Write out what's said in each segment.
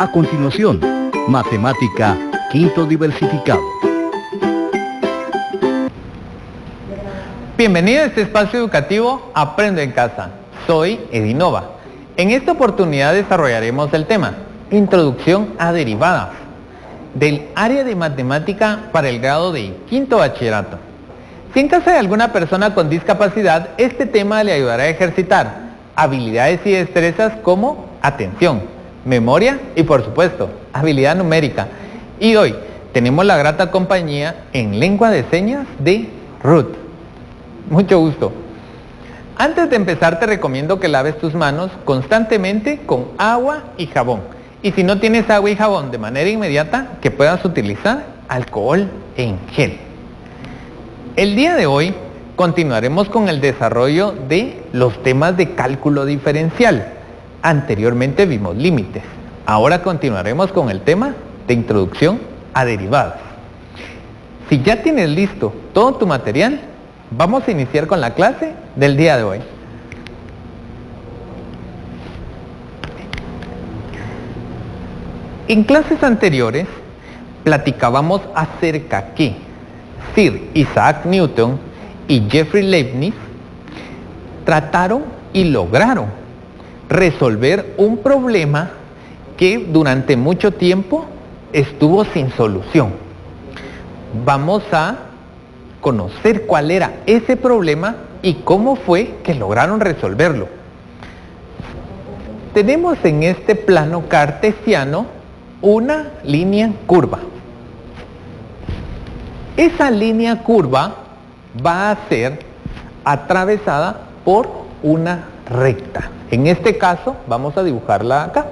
A continuación, Matemática Quinto Diversificado. Bienvenido a este espacio educativo Aprendo en Casa. Soy Edinova. En esta oportunidad desarrollaremos el tema Introducción a derivadas del área de matemática para el grado de quinto bachillerato. Si en casa de alguna persona con discapacidad, este tema le ayudará a ejercitar habilidades y destrezas como atención, memoria y, por supuesto, habilidad numérica. Y hoy tenemos la grata compañía en lengua de señas de Ruth. Mucho gusto. Antes de empezar te recomiendo que laves tus manos constantemente con agua y jabón. Y si no tienes agua y jabón de manera inmediata, que puedas utilizar alcohol en gel. El día de hoy continuaremos con el desarrollo de los temas de cálculo diferencial. Anteriormente vimos límites. Ahora continuaremos con el tema de introducción a derivadas. Si ya tienes listo todo tu material, vamos a iniciar con la clase del día de hoy. En clases anteriores platicábamos acerca que Sir Isaac Newton y Jeffrey Leibniz trataron y lograron resolver un problema que durante mucho tiempo estuvo sin solución. Vamos a conocer cuál era ese problema y cómo fue que lograron resolverlo. Tenemos en este plano cartesiano una línea curva. Esa línea curva va a ser atravesada por una recta. En este caso vamos a dibujarla acá.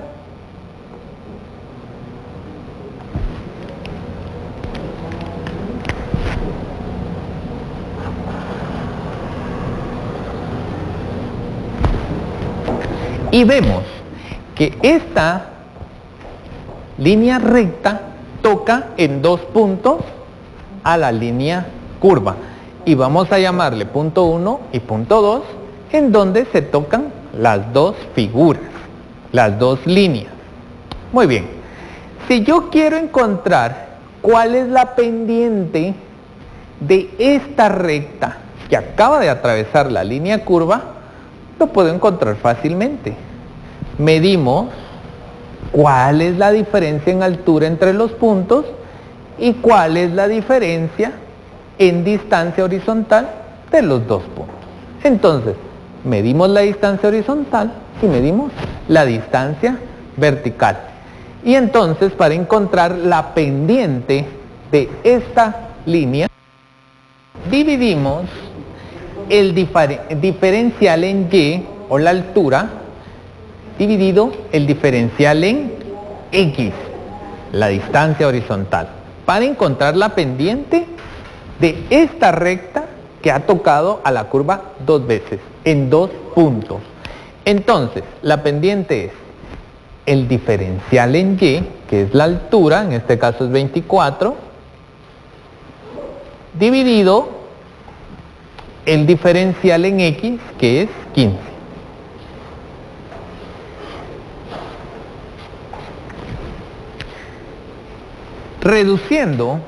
Y vemos que esta línea recta toca en dos puntos a la línea curva. Y vamos a llamarle punto 1 y punto 2, en donde se tocan las dos figuras, las dos líneas. Muy bien. Si yo quiero encontrar cuál es la pendiente de esta recta que acaba de atravesar la línea curva, lo puedo encontrar fácilmente. Medimos cuál es la diferencia en altura entre los puntos y cuál es la diferencia en distancia horizontal de los dos puntos. Entonces, medimos la distancia horizontal y medimos la distancia vertical. Y entonces, para encontrar la pendiente de esta línea, dividimos el diferencial en y, o la altura, dividido el diferencial en x, la distancia horizontal, para encontrar la pendiente de esta recta que ha tocado a la curva dos veces, en dos puntos. Entonces, la pendiente es el diferencial en y, que es la altura, en este caso es 24, dividido el diferencial en x, que es 15. Reduciendo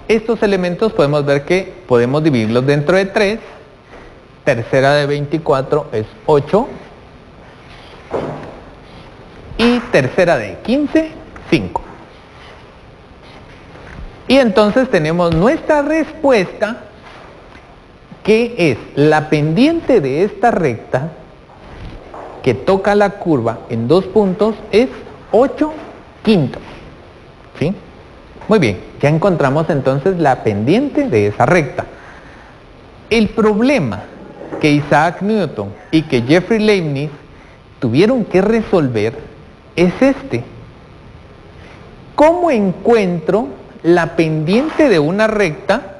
estos elementos podemos ver que podemos dividirlos dentro de 3. Tercera de 24 es 8. Y tercera de 15, 5. Y entonces tenemos nuestra respuesta, que es la pendiente de esta recta que toca la curva en dos puntos, es 8 quintos. ¿Sí? Muy bien, ya encontramos entonces la pendiente de esa recta. El problema que Isaac Newton y que Jeffrey Leibniz tuvieron que resolver es este. ¿Cómo encuentro la pendiente de una recta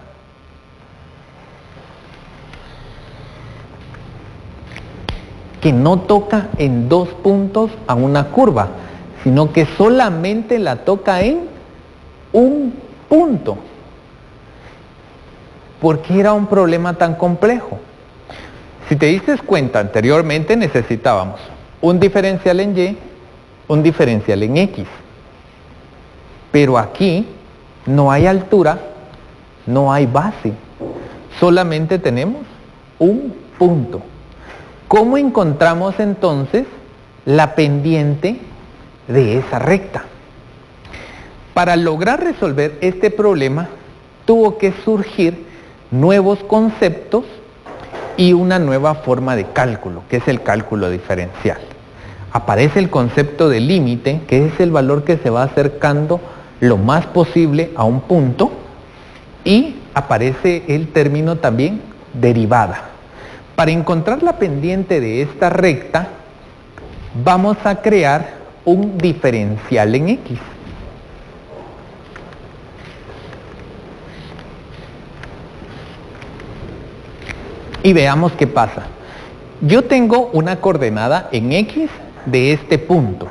que no toca en dos puntos a una curva, sino que solamente la toca en un punto? ¿Por qué era un problema tan complejo? Si te diste cuenta, anteriormente necesitábamos un diferencial en y, un diferencial en x. Pero aquí no hay altura, no hay base, solamente tenemos un punto. ¿Cómo encontramos entonces la pendiente de esa recta? Para lograr resolver este problema, tuvo que surgir nuevos conceptos y una nueva forma de cálculo, que es el cálculo diferencial. Aparece el concepto de límite, que es el valor que se va acercando lo más posible a un punto, y aparece el término también derivada. Para encontrar la pendiente de esta recta, vamos a crear un diferencial en X. Y veamos qué pasa. Yo tengo una coordenada en X de este punto,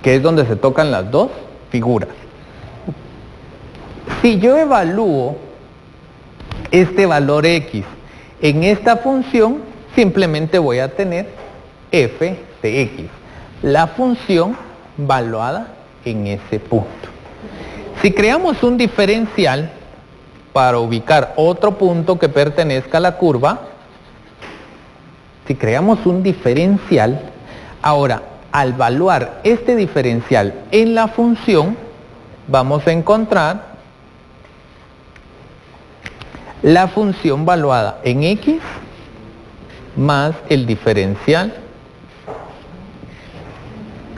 que es donde se tocan las dos figuras. Si yo evalúo este valor X en esta función, simplemente voy a tener f de X, la función valuada en ese punto. Si creamos un diferencial para ubicar otro punto que pertenezca a la curva, si creamos un diferencial, ahora al evaluar este diferencial en la función, vamos a encontrar la función valuada en X más el diferencial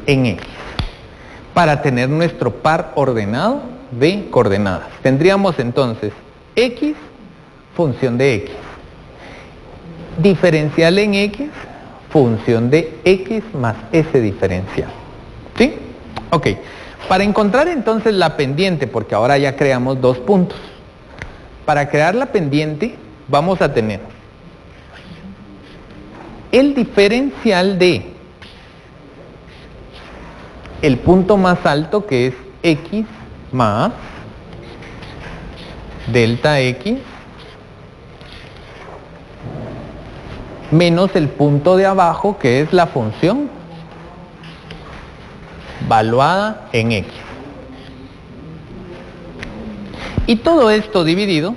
en X, para tener nuestro par ordenado de coordenadas. Tendríamos entonces X, función de X. Diferencial en X, función de X más ese diferencial. ¿Sí? Ok. Para encontrar entonces la pendiente, porque ahora ya creamos dos puntos. Para crear la pendiente vamos a tener el diferencial de el punto más alto, que es X más delta X, menos el punto de abajo, que es la función valuada en X. Y todo esto dividido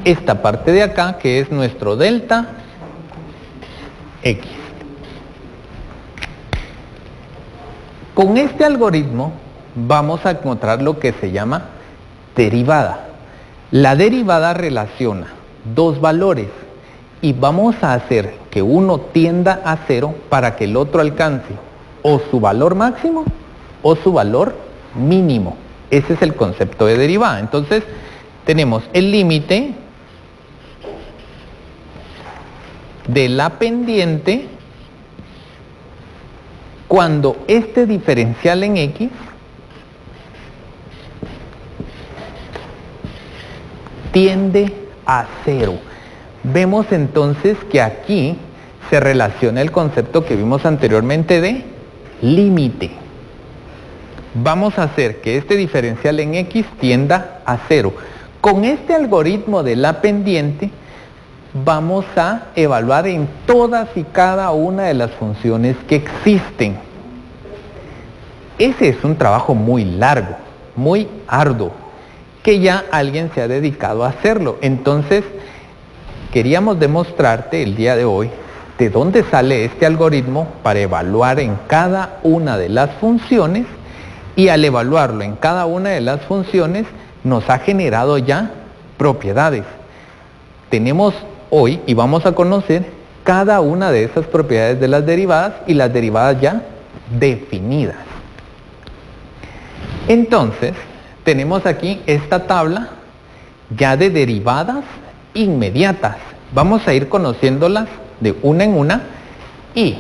esta parte de acá, que es nuestro delta X. Con este algoritmo vamos a encontrar lo que se llama derivada. La derivada relaciona dos valores y vamos a hacer que uno tienda a cero para que el otro alcance o su valor máximo o su valor mínimo. Ese es el concepto de derivada. Entonces tenemos el límite de la pendiente cuando este diferencial en X tiende a cero. Vemos entonces que aquí se relaciona el concepto que vimos anteriormente de límite. Vamos a hacer que este diferencial en X tienda a cero. Con este algoritmo de la pendiente vamos a evaluar en todas y cada una de las funciones que existen. Ese es un trabajo muy largo, muy arduo, que ya alguien se ha dedicado a hacerlo. Entonces, queríamos demostrarte el día de hoy de dónde sale este algoritmo para evaluar en cada una de las funciones, y al evaluarlo en cada una de las funciones nos ha generado ya propiedades. Tenemos hoy, y vamos a conocer cada una de esas propiedades de las derivadas y las derivadas ya definidas. Entonces, tenemos aquí esta tabla ya de derivadas inmediatas. Vamos a ir conociéndolas de una en una, y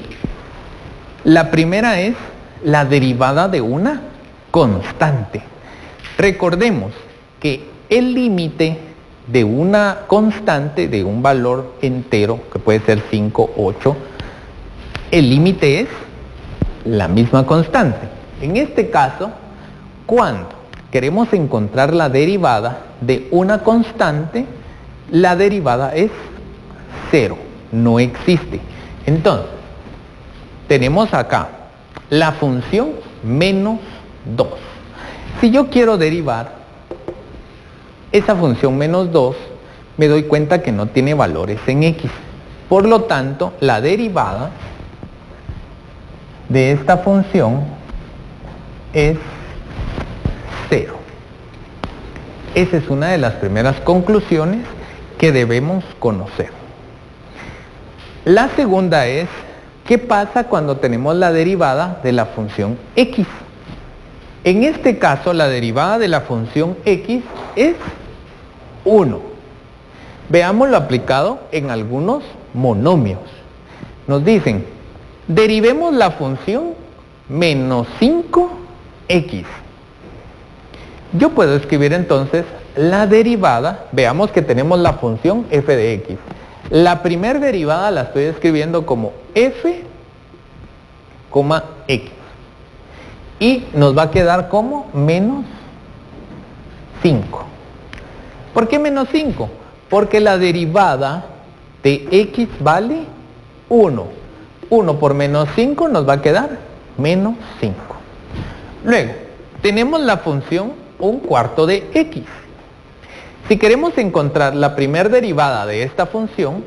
la primera es la derivada de una constante. Recordemos que el límite de una constante, de un valor entero, que puede ser 5, 8, el límite es la misma constante. En este caso, cuando queremos encontrar la derivada de una constante, la derivada es 0, no existe. Entonces, tenemos acá la función menos 2. Si yo quiero derivar esa función menos 2, me doy cuenta que no tiene valores en x. Por lo tanto, la derivada de esta función es 0. Esa es una de las primeras conclusiones que debemos conocer. La segunda es, ¿qué pasa cuando tenemos la derivada de la función x? En este caso, la derivada de la función x es 1. Veámoslo aplicado en algunos monomios. Nos dicen, derivemos la función menos 5x. Yo puedo escribir entonces la derivada, veamos que tenemos la función f de x. La primera derivada la estoy escribiendo como f, x. Y nos va a quedar como menos 5. ¿Por qué menos 5? Porque la derivada de x vale 1. 1 por menos 5 nos va a quedar menos 5. Luego, tenemos la función 1/4 de x. Si queremos encontrar la primera derivada de esta función,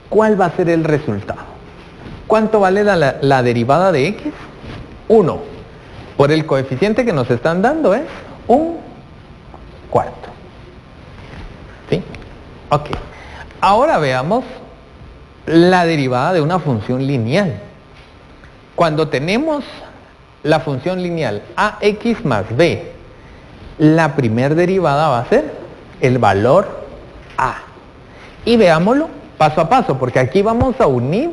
¿cuál va a ser el resultado? ¿Cuánto vale la derivada de x? 1. Por el coeficiente que nos están dando es 1/4. ¿Sí? Ok. Ahora veamos la derivada de una función lineal. Cuando tenemos la función lineal ax más b, la primera derivada va a ser el valor a. Y veámoslo paso a paso, porque aquí vamos a unir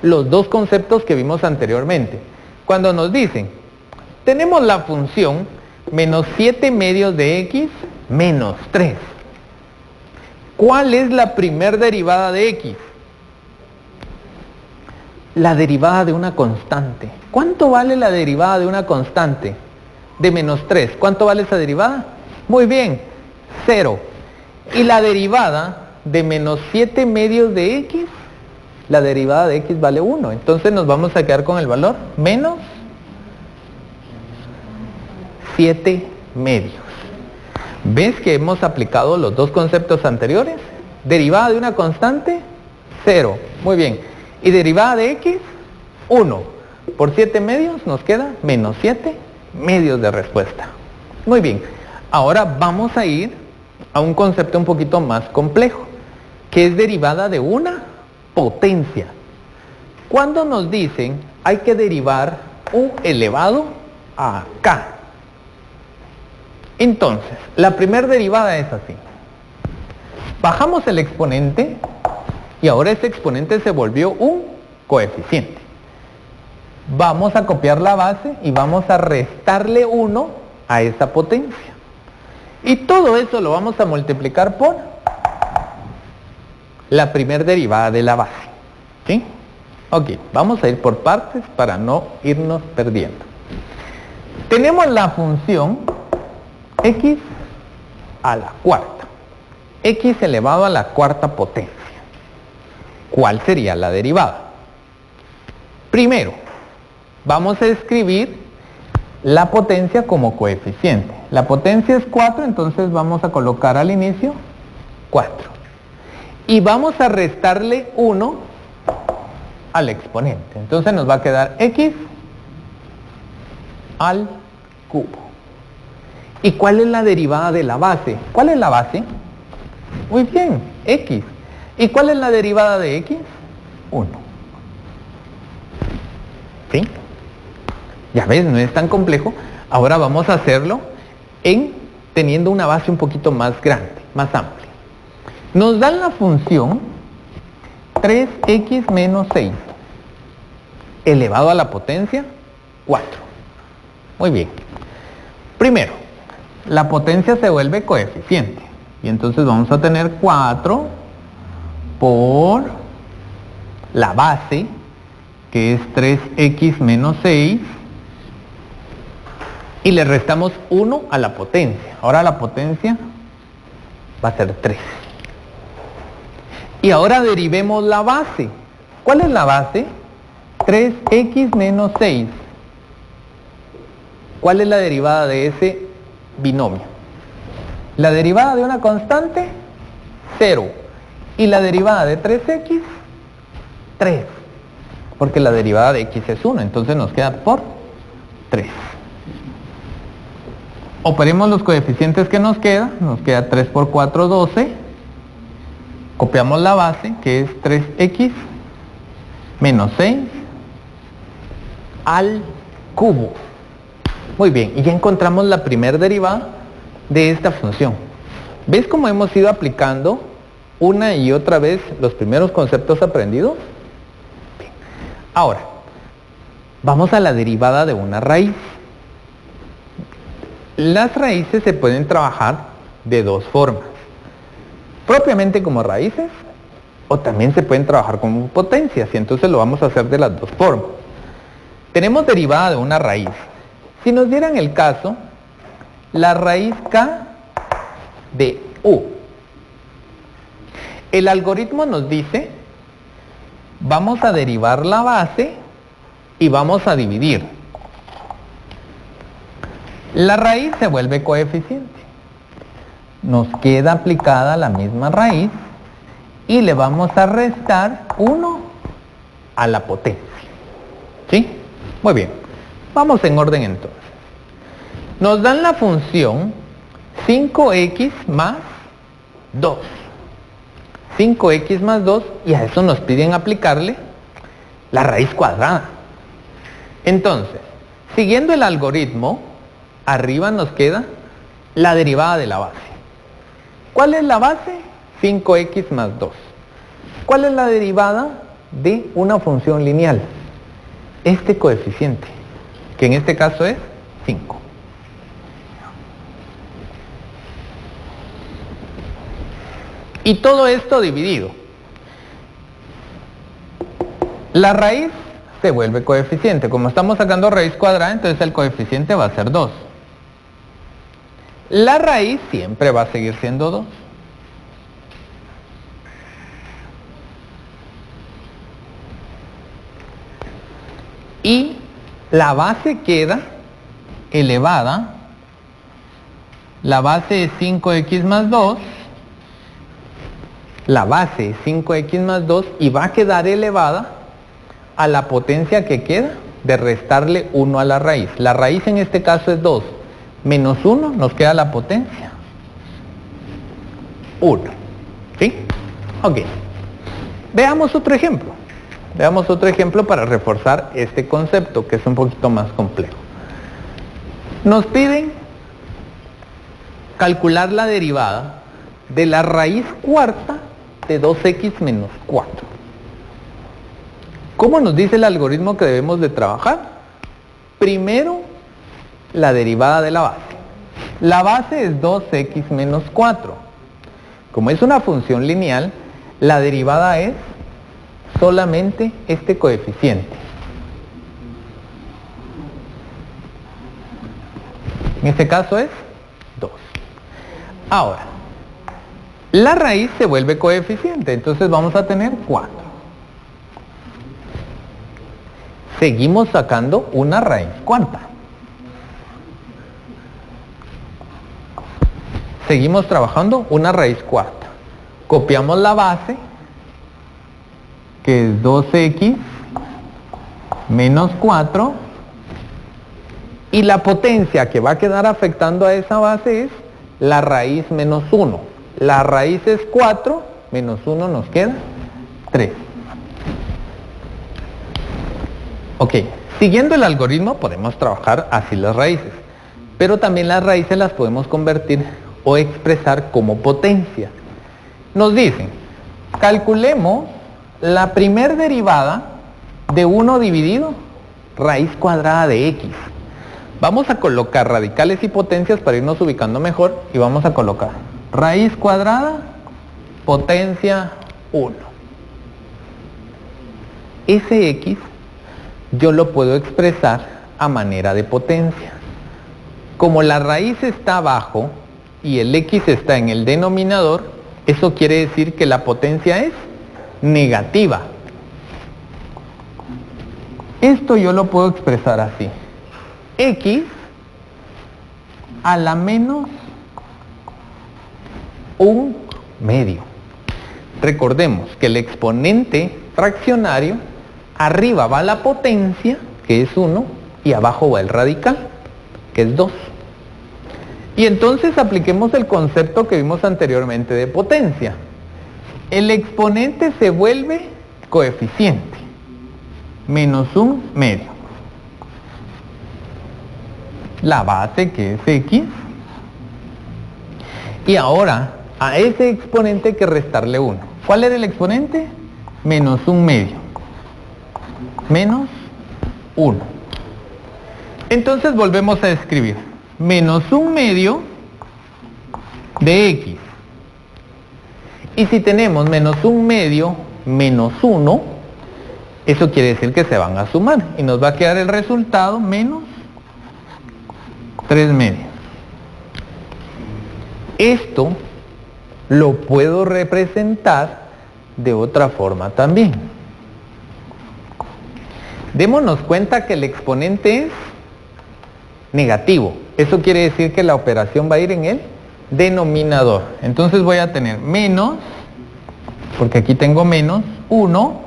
los dos conceptos que vimos anteriormente. Cuando nos dicen, tenemos la función menos 7 medios de x menos 3. ¿Cuál es la primera derivada de x? La derivada de una constante. ¿Cuánto vale la derivada de una constante? De menos 3. ¿Cuánto vale esa derivada? Muy bien, 0. Y la derivada de menos 7 medios de x, la derivada de x vale 1. Entonces nos vamos a quedar con el valor menos 7 medios. ¿Ves que hemos aplicado los dos conceptos anteriores? Derivada de una constante, 0. Muy bien. Y derivada de x, 1. Por 7 medios nos queda menos 7 medios de respuesta. Muy bien. Ahora vamos a ir a un concepto un poquito más complejo, que es derivada de una potencia. Cuando nos dicen hay que derivar u elevado a k. Entonces, la primera derivada es así. Bajamos el exponente y ahora ese exponente se volvió un coeficiente. Vamos a copiar la base y vamos a restarle 1 a esa potencia. Y todo eso lo vamos a multiplicar por la primera derivada de la base. ¿Sí? Ok, vamos a ir por partes para no irnos perdiendo. Tenemos la función x a la cuarta. X elevado a la cuarta potencia. ¿Cuál sería la derivada? Primero, vamos a escribir la potencia como coeficiente. La potencia es 4, entonces vamos a colocar al inicio 4. Y vamos a restarle 1 al exponente. Entonces nos va a quedar x al cubo. ¿Y cuál es la derivada de la base? ¿Cuál es la base? Muy bien, x. ¿Y cuál es la derivada de x? 1. ¿Sí? Ya ves, no es tan complejo. Ahora vamos a hacerlo teniendo una base un poquito más grande, más amplia. Nos dan la función 3x menos 6 elevado a la potencia 4. Muy bien. Primero, la potencia se vuelve coeficiente. Y entonces vamos a tener 4 por la base, que es 3x menos 6, y le restamos 1 a la potencia. Ahora la potencia va a ser 3. Y ahora derivemos la base. ¿Cuál es la base? 3x menos 6. ¿Cuál es la derivada de ese binomio? La derivada de una constante, 0. Y la derivada de 3x, 3. Porque la derivada de x es 1, entonces nos queda por 3. Operemos los coeficientes que nos queda 3 por 4, 12. Copiamos la base, que es 3x menos 6 al cubo. Muy bien, y ya encontramos la primera derivada de esta función. ¿Ves cómo hemos ido aplicando una y otra vez los primeros conceptos aprendidos? Bien. Ahora, vamos a la derivada de una raíz. Las raíces se pueden trabajar de dos formas. Propiamente como raíces, o también se pueden trabajar como potencias, y entonces lo vamos a hacer de las dos formas. Tenemos derivada de una raíz. Si nos dieran el caso, la raíz k de u. El algoritmo nos dice, vamos a derivar la base y vamos a dividir. La raíz se vuelve coeficiente. Nos queda aplicada la misma raíz y le vamos a restar 1 a la potencia. ¿Sí? Muy bien. Vamos en orden entonces. Nos dan la función 5x más 2. 5x más 2, y a eso nos piden aplicarle la raíz cuadrada. Entonces, siguiendo el algoritmo, arriba nos queda la derivada de la base. ¿Cuál es la base? 5x más 2. ¿Cuál es la derivada de una función lineal? Este coeficiente, que en este caso es 5. Y todo esto dividido. La raíz se vuelve coeficiente. Como estamos sacando raíz cuadrada, entonces el coeficiente va a ser 2. La raíz siempre va a seguir siendo 2. Y la base queda elevada. La base es 5x más 2. La base es 5x más 2 y va a quedar elevada a la potencia que queda de restarle 1 a la raíz. La raíz en este caso es 2. Menos 1 nos queda la potencia 1. ¿Sí? Ok. Veamos otro ejemplo. Veamos otro ejemplo para reforzar este concepto, que es un poquito más complejo. Nos piden calcular la derivada de la raíz cuarta de 2x menos 4. ¿Cómo nos dice el algoritmo que debemos de trabajar? Primero, la derivada de la base. La base es 2x menos 4. Como es una función lineal, la derivada es solamente este coeficiente. En este caso es 2. Ahora, la raíz se vuelve coeficiente, entonces vamos a tener 4. Seguimos sacando una raíz cuarta. Seguimos trabajando una raíz cuarta. Copiamos la base, que es 2x menos 4, y la potencia que va a quedar afectando a esa base es la raíz menos 1. La raíz es 4, menos 1 nos queda 3. Ok, siguiendo el algoritmo podemos trabajar así las raíces, pero también las raíces las podemos convertir o expresar como potencia. Nos dicen, calculemos la primer derivada de 1 dividido raíz cuadrada de x. Vamos a colocar radicales y potencias para irnos ubicando mejor, y vamos a colocar raíz cuadrada, potencia 1. Ese x yo lo puedo expresar a manera de potencia. Como la raíz está abajo y el x está en el denominador, eso quiere decir que la potencia es negativa. Esto yo lo puedo expresar así. X a la menos 1/2. Recordemos que el exponente fraccionario, arriba va la potencia, que es 1, y abajo va el radical, que es 2. Y entonces apliquemos el concepto que vimos anteriormente de potencia. El exponente se vuelve coeficiente, menos 1/2. La base, que es X. Y ahora, a ese exponente hay que restarle 1. ¿Cuál era el exponente? Menos 1/2. Menos 1. Entonces volvemos a escribir. Menos 1/2 de X. Y si tenemos menos 1/2 menos 1, eso quiere decir que se van a sumar. Y nos va a quedar el resultado menos 3/2. Esto lo puedo representar de otra forma también. Démonos cuenta que el exponente es negativo. Eso quiere decir que la operación va a ir en el denominador. Entonces voy a tener menos, porque aquí tengo menos, 1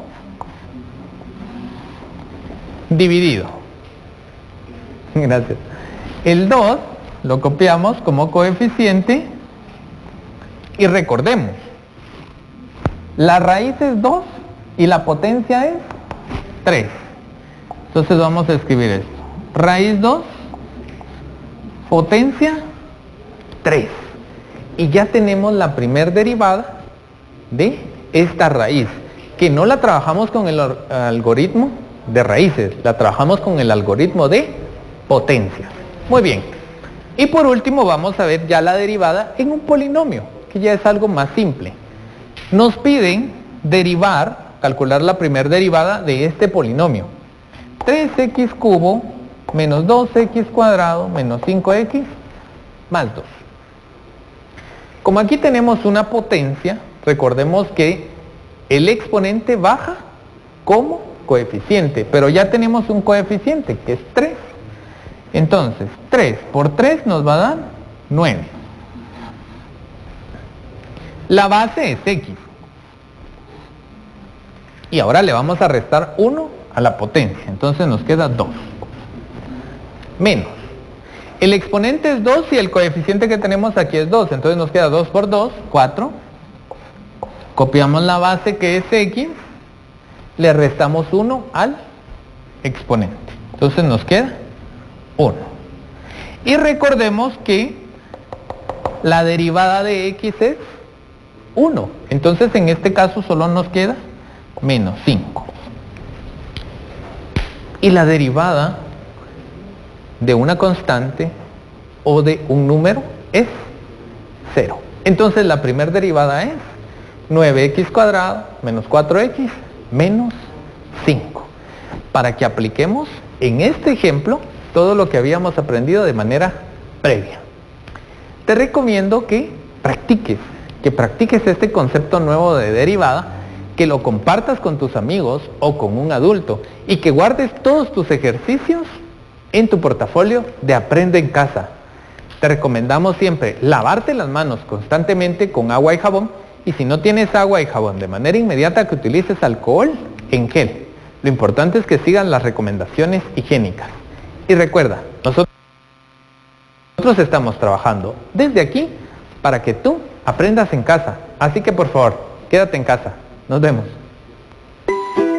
dividido. Gracias. El 2 lo copiamos como coeficiente y recordemos, la raíz es 2 y la potencia es 3. Entonces vamos a escribir esto. Raíz 2, potencia 3. Y ya tenemos la primer derivada de esta raíz, que no la trabajamos con el algoritmo de raíces, la trabajamos con el algoritmo de potencias. Muy bien. Y por último vamos a ver ya la derivada en un polinomio, que ya es algo más simple. Nos piden calcular la primera derivada de este polinomio. 3x cubo menos 2x cuadrado menos 5x más 2. Como aquí tenemos una potencia, recordemos que el exponente baja como coeficiente, pero ya tenemos un coeficiente que es 3. Entonces, 3 por 3 nos va a dar 9. La base es x. Y ahora le vamos a restar 1 a la potencia. Entonces nos queda 2. Menos. El exponente es 2 y el coeficiente que tenemos aquí es 2. Entonces nos queda 2 por 2, 4. Copiamos la base que es x. Le restamos 1 al exponente. Entonces nos queda 1. Y recordemos que la derivada de x es 1. Entonces en este caso solo nos queda menos 5. Y la derivada de una constante o de un número es 0. Entonces la primera derivada es 9x cuadrado menos 4x menos 5. Para que apliquemos en este ejemplo todo lo que habíamos aprendido de manera previa. Te recomiendo que practiques este concepto nuevo de derivada, que lo compartas con tus amigos o con un adulto y que guardes todos tus ejercicios en tu portafolio de Aprende en Casa. Te recomendamos siempre lavarte las manos constantemente con agua y jabón, y si no tienes agua y jabón, de manera inmediata que utilices alcohol en gel. Lo importante es que sigan las recomendaciones higiénicas. Y recuerda, nosotros estamos trabajando desde aquí para que tú aprendas en casa. Así que por favor, quédate en casa. Nos vemos.